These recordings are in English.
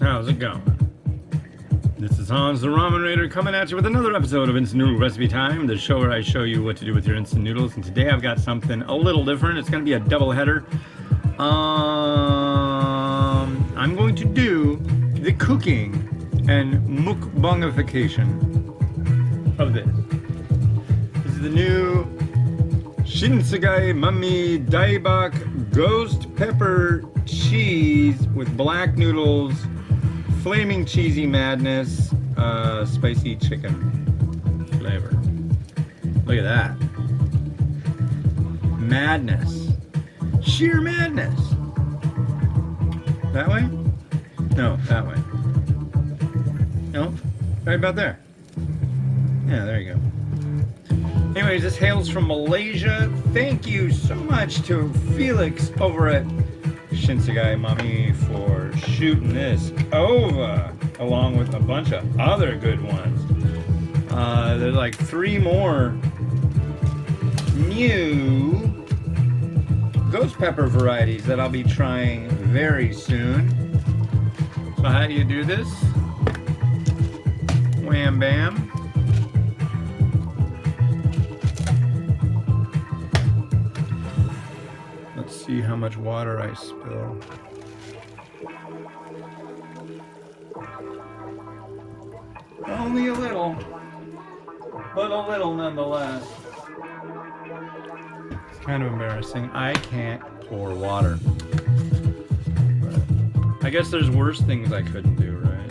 How's it going? This is Hans the Ramen Raider coming at you with another episode of Instant Noodle Recipe Time, the show where I show you what to do with your instant noodles. And today I've got something a little different. It's going to be a double header. I'm going to do the cooking and mukbangification of this. This is the new Shinsegai Mamee Daebak Ghost Pepper Cheese with black noodles, flaming cheesy madness, spicy chicken flavor. Look at that. Madness. Sheer madness. That way? No, that way. No, right about there. Yeah, there you go. Anyways, this hails from Malaysia. Thank you so much to Felix over at Shinsegai Mamee for shooting this over, along with a bunch of other good ones. There's like 3 more new ghost pepper varieties that I'll be trying very soon. So how do you do this? Wham bam. Let's see how much water I spill. Only a little, but a little nonetheless. It's kind of embarrassing. I can't pour water. But I guess there's worse things I couldn't do, right?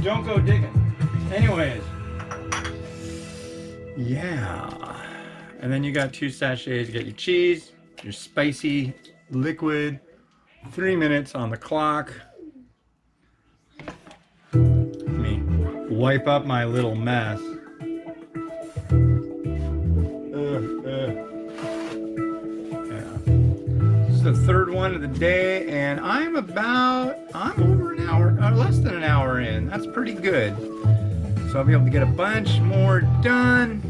Don't go digging. Anyways. Yeah. And then you got 2 sachets. You got your cheese, your spicy liquid, 3 minutes on the clock. Let me wipe up my little mess. Yeah. This is the 3rd one of the day, and I'm over an hour, or less than an hour in. That's pretty good. So I'll be able to get a bunch more done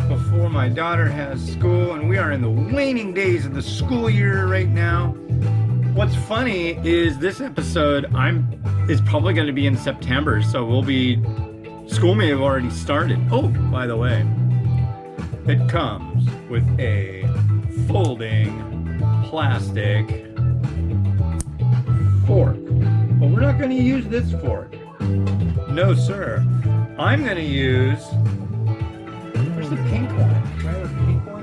before my daughter has school, and we are in the waning days of the school year right now. What's funny is this episode is probably going to be in September, so school may have already started. Oh, by the way, it comes with a folding plastic fork, but we're not going to use this fork. No, sir. I'm going to use. Where's the pink one? Do I have a pink one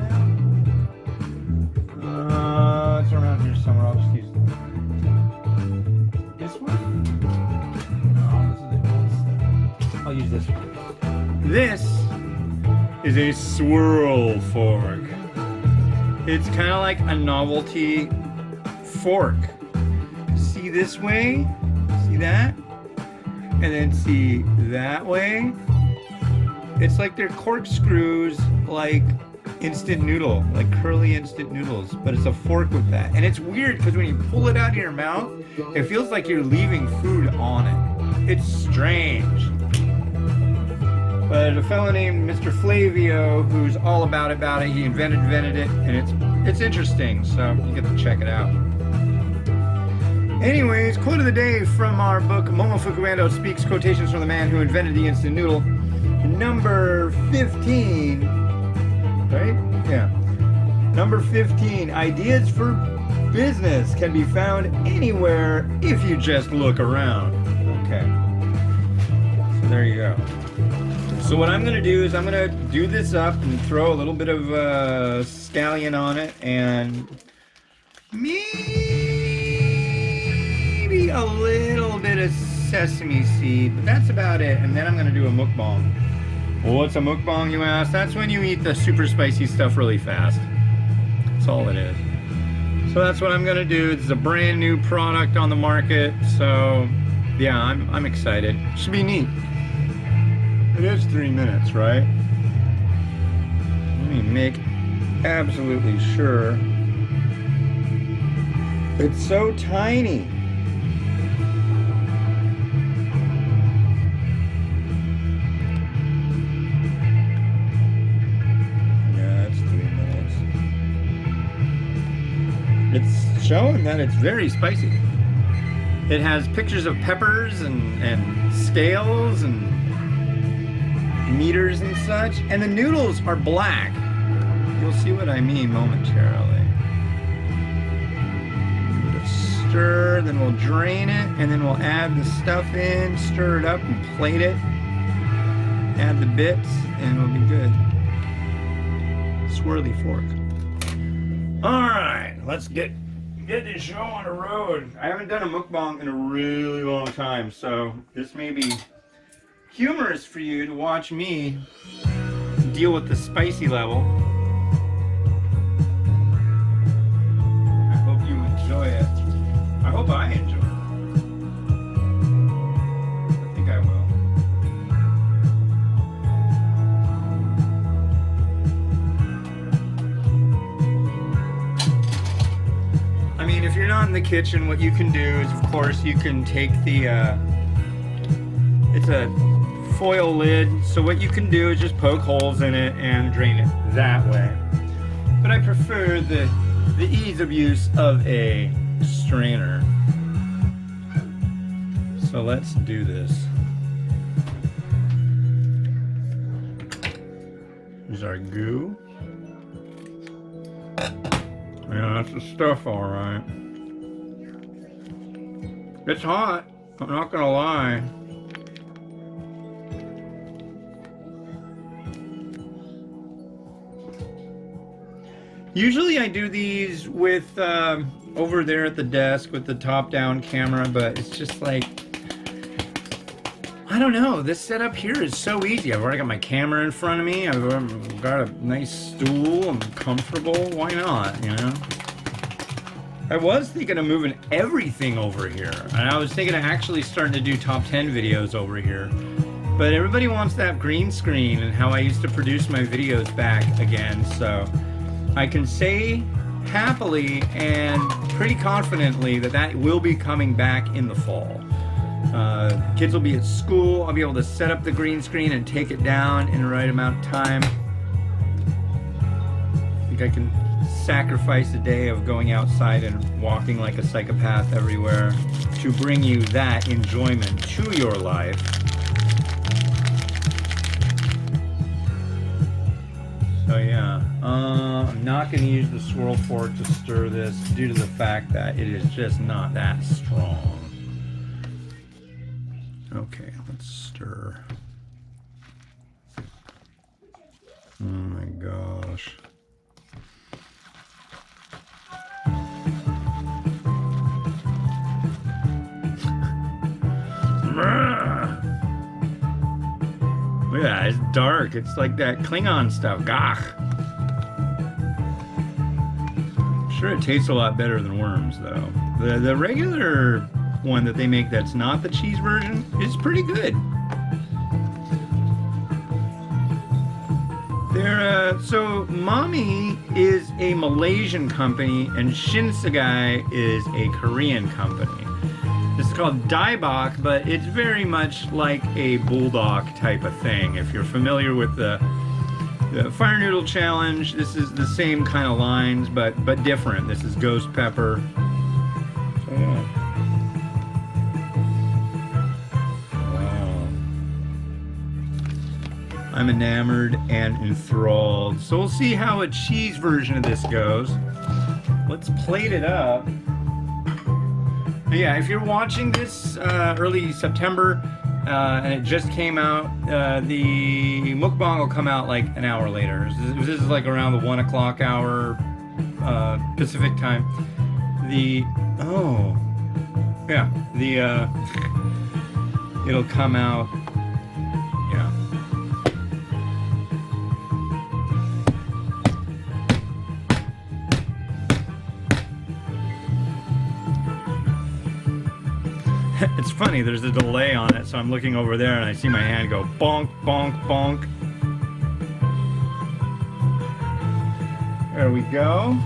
now? It's around here somewhere. I'll just use this one. No, this is the old stuff. I'll use this one. This is a swirl fork. It's kind of like a novelty fork. See this way? See that? And then see that way? It's like they're corkscrews, like instant noodle, like curly instant noodles, but it's a fork with that. And it's weird because when you pull it out of your mouth, it feels like you're leaving food on it. It's strange. But a fellow named Mr. Flavio, who's all about it, he invented it, and it's interesting, so you get to check it out. Anyways, quote of the day from our book, Momo Fukuando Speaks Quotations from the Man Who Invented the Instant Noodle. Number 15, right? Yeah. Number 15, ideas for business can be found anywhere if you just look around. Okay. So there you go. So what I'm going to do is I'm going to do this up and throw a little bit of scallion on it and maybe a little bit of sesame seed, but that's about it. And then I'm going to do a mukbang. Well, what's a mukbang, you ask? That's when you eat the super spicy stuff really fast. That's all it is. So that's what I'm gonna do. This is a brand new product on the market, so yeah, I'm excited. Should be neat. It is 3 minutes, right? Let me make absolutely sure. It's so tiny. it's showing that it's very spicy. It has pictures of peppers and scales and meters and such, and the noodles are black. You'll see what I mean momentarily. Just stir, then we'll drain it, and then we'll add the stuff in, stir it up and plate it. Add the bits, and it'll be good. Swirly fork. Alright, let's get this show on the road. I haven't done a mukbang in a really long time, so this may be humorous for you to watch me deal with the spicy level. I hope you enjoy it. I hope I enjoy it. I think I will. I mean, if you're not in the kitchen, what you can do is, of course, you can take the, it's a foil lid, so what you can do is just poke holes in it and drain it that way. But I prefer the ease of use of a strainer. So let's do this. Here's our goo. Yeah, that's the stuff, all right. It's hot, I'm not gonna lie. Usually I do these with, over there at the desk with the top-down camera, but it's just like, I don't know, this setup here is so easy. I've already got my camera in front of me, I've got a nice stool, I'm comfortable, why not, you know? I was thinking of moving everything over here, and I was thinking of actually starting to do top 10 videos over here, but everybody wants that green screen and how I used to produce my videos back again, so I can say happily and pretty confidently that that will be coming back in the fall. Kids will be at school, I'll be able to set up the green screen and take it down in the right amount of time. I think I can sacrifice a day of going outside and walking like a psychopath everywhere to bring you that enjoyment to your life. So yeah, I'm not going to use the swirl fork to stir this due to the fact that it is just not that strong. Okay, let's stir. Oh my gosh. Look at that, it's dark. It's like that Klingon stuff. Gah! I'm sure it tastes a lot better than worms, though. The regular one that they make that's not the cheese version is pretty good. So Mamee is a Malaysian company and Shinsegai is a Korean company. This is called Daebak, but it's very much like a bulldog type of thing. If you're familiar with the Fire Noodle Challenge, this is the same kind of lines, but different. This is ghost pepper. So, yeah. Wow. I'm enamored and enthralled. So we'll see how a cheese version of this goes. Let's plate it up. Yeah, if you're watching this early September and it just came out, the mukbang will come out like an hour later. This is like around the 1 o'clock hour Pacific time. It'll come out, yeah. It's funny, there's a delay on it, so I'm looking over there and I see my hand go bonk, bonk, bonk. There we go.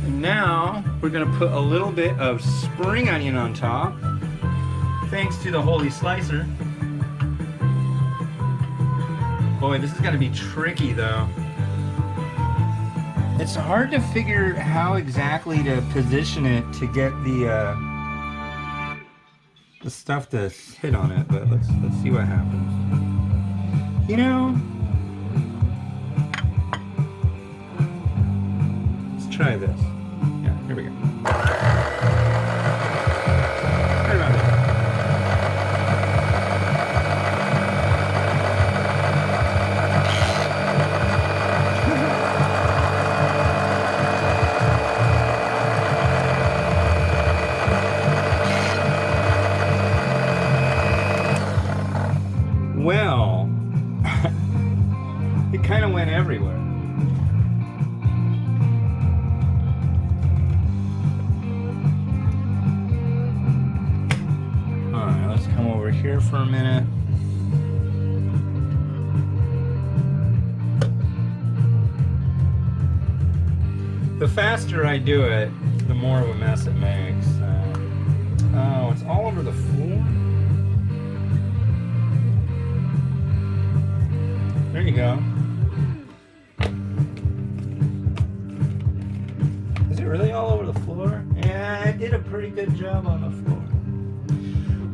And now we're gonna put a little bit of spring onion on top, thanks to the Holy Slicer. Boy, this is gonna be tricky though. It's hard to figure how exactly to position it to get the stuff to hit on it, but let's see what happens. You know, let's try this. Yeah, here we go. Right about there. Well, it kind of went everywhere. All right, let's come over here for a minute. The faster I do it, the more of a mess it makes. Oh, it's all over the floor. There you go. Is it really all over the floor? Yeah, I did a pretty good job on the floor.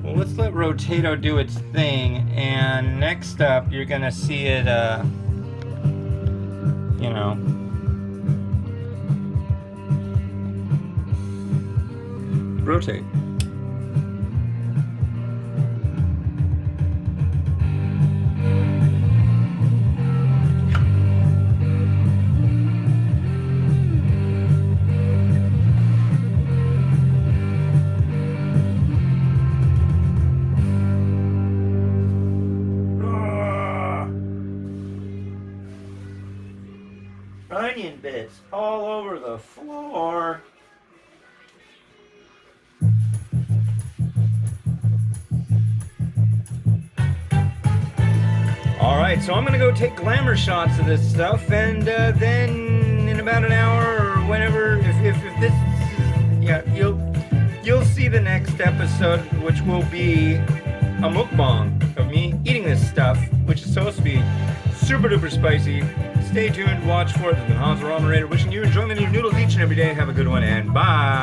Well, let's let Rotato do its thing, and next up you're gonna see it, you know, rotate. Onion bits all over the floor. Alright, so I'm gonna go take glamour shots of this stuff, and then in about an hour or whenever, if this, yeah, you'll see the next episode, which will be a mukbang of me eating this stuff, which is supposed to be super duper spicy. Stay tuned, watch for it. This has been Hans the Ramen Raider, wishing you enjoyment of your noodles each and every day. Have a good one, and bye.